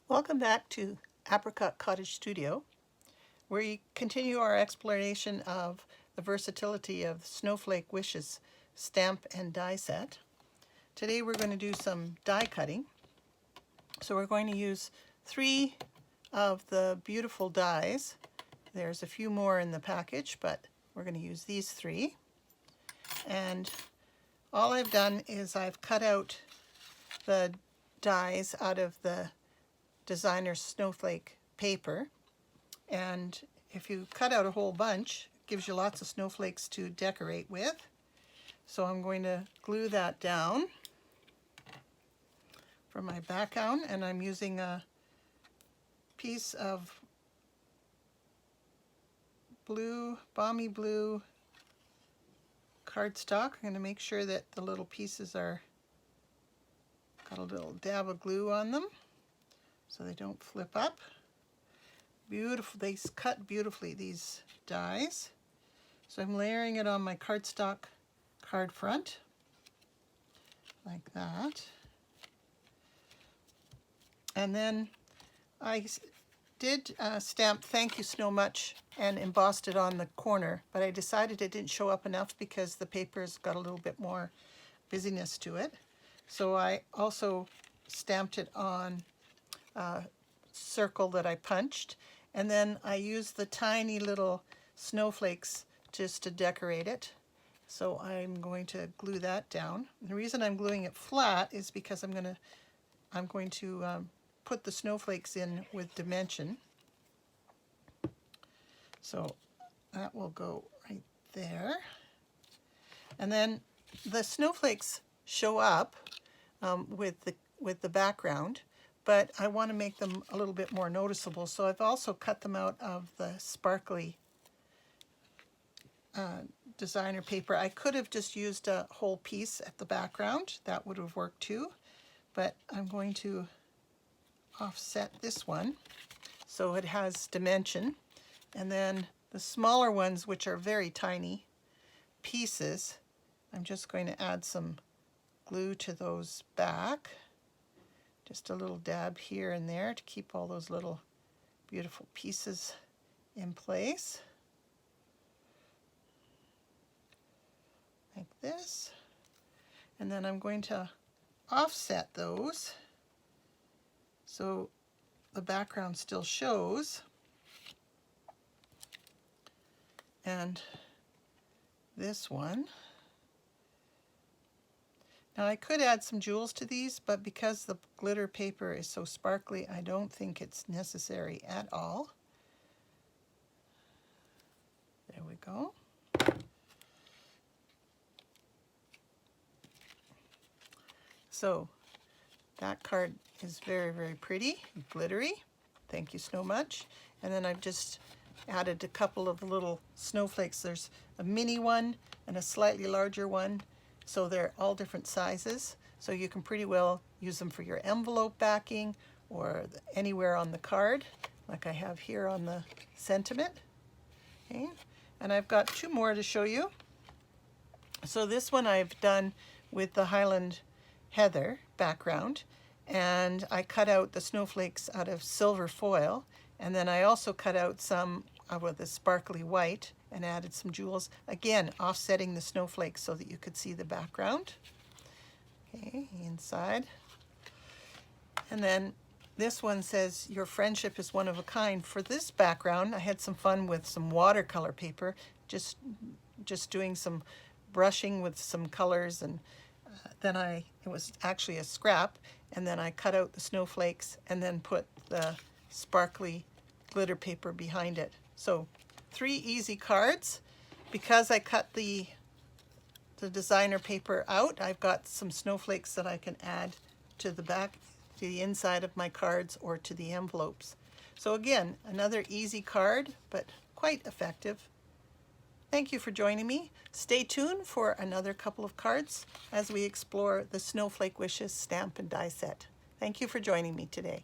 Welcome back to Apricot Cottage Studio, where we continue our exploration of the versatility of Snowflake Wishes stamp and die set. Today we're going to do some die cutting. So we're going to use 3 of the beautiful dies. There's a few more in the package, but we're going to use these 3. And all I've done is I've cut out the dies out of the designer snowflake paper, and if you cut out a whole bunch, it gives you lots of snowflakes to decorate with. So I'm going to glue that down for my background, and I'm using a piece of blue, balmy blue cardstock. I'm going to make sure that the little pieces are got a little dab of glue on them so they don't flip up. Beautiful, they cut beautifully, these dies. So I'm layering it on my cardstock card front, like that. And then I did stamp "Thank you so much" and embossed it on the corner, but I decided it didn't show up enough because the paper's got a little bit more busyness to it. So I also stamped it on a circle that I punched, and then I used the tiny little snowflakes just to decorate it. So I'm going to glue that down. The reason I'm gluing it flat is because I'm going to put the snowflakes in with dimension. So that will go right there. And then the snowflakes show up with the background, but I want to make them a little bit more noticeable. So I've also cut them out of the sparkly designer paper. I could have just used a whole piece at the background. That would have worked too. But I'm going to offset this one so it has dimension. And then the smaller ones, which are very tiny pieces, I'm just going to add some glue to those back. Just a little dab here and there to keep all those little beautiful pieces in place. Like this. And then I'm going to offset those so the background still shows. And this one. Now I could add some jewels to these, but because the glitter paper is so sparkly, I don't think it's necessary at all. There we go. So that card is very, very pretty, glittery. Thank you so much. And then I've just added a couple of little snowflakes. There's a mini one and a slightly larger one. So they're all different sizes. So you can pretty well use them for your envelope backing or anywhere on the card, like I have here on the sentiment. Okay. And I've got 2 more to show you. So this one I've done with the Highland Heather background, and I cut out the snowflakes out of silver foil, and then I also cut out some with the sparkly white and added some jewels, again offsetting the snowflakes so that you could see the background. Okay, inside. And then this one says, "Your friendship is one of a kind." For this background, I had some fun with some watercolor paper, just doing some brushing with some colors, and then it was actually a scrap, and then I cut out the snowflakes and then put the sparkly glitter paper behind it. So 3 easy cards. Because I cut the designer paper out, I've got some snowflakes that I can add to the back, to the inside of my cards or to the envelopes. So again, another easy card, but quite effective. Thank you for joining me. Stay tuned for another couple of cards as we explore the Snowflake Wishes stamp and die set. Thank you for joining me today.